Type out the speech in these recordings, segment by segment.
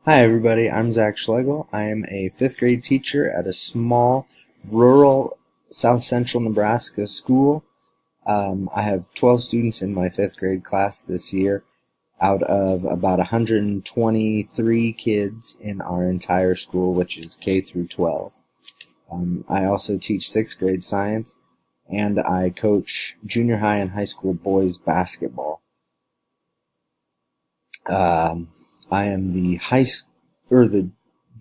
Hi everybody, I'm Zac Schlegel. I am a 5th grade teacher at a small rural south central Nebraska school. I have 12 students in my 5th grade class this year out of about 123 kids in our entire school, which is K through 12. I also teach 6th grade science, and I coach junior high and high school boys basketball. I am the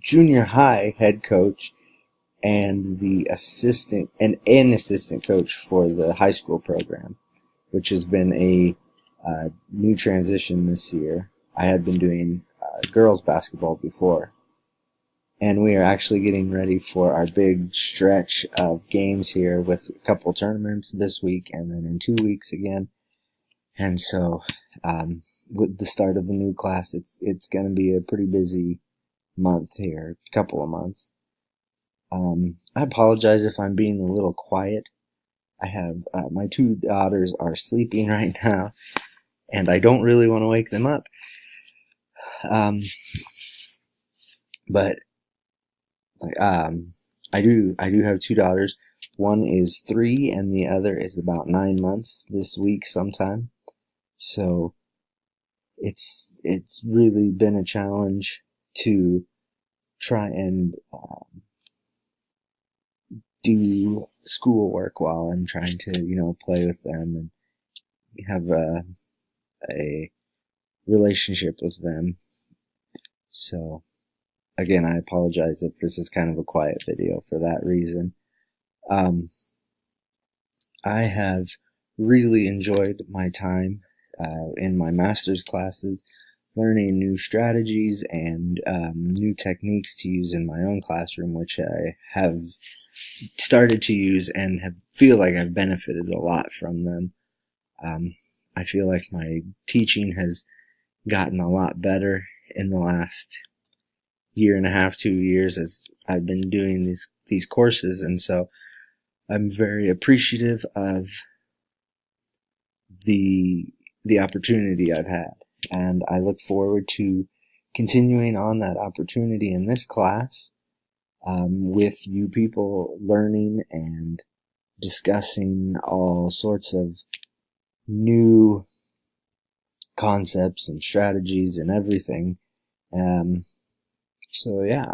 junior high head coach and the assistant and an assistant coach for the high school program, which has been a new transition this year. I had been doing girls basketball before, and we are actually getting ready for our big stretch of games here with a couple tournaments this week and then in 2 weeks again. And so, with the start of the new class, it's going to be a pretty busy month here, couple of months. I apologize if I'm being a little quiet. I have my two daughters are sleeping right now, and I don't really want to wake them up. But I do have two daughters. One is 3, and the other is about 9 months this week sometime. So it's really been a challenge to try and do schoolwork while I'm trying to, play with them and have a relationship with them. So, again, I apologize if this is kind of a quiet video for that reason. I have really enjoyed my time in my master's classes, learning new strategies and new techniques to use in my own classroom, which I have started to use and feel like I've benefited a lot from them. I feel like my teaching has gotten a lot better in the last year and a half, 2 years as I've been doing these courses, and so I'm very appreciative of the opportunity I've had, and I look forward to continuing on that opportunity in this class with you people, learning and discussing all sorts of new concepts and strategies and everything. So yeah,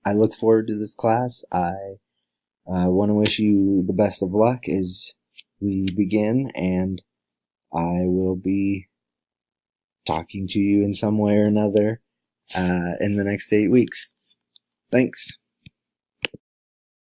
I look forward to this class. I want to wish you the best of luck as we begin, and I will be talking to you in some way or another in the next 8 weeks. Thanks.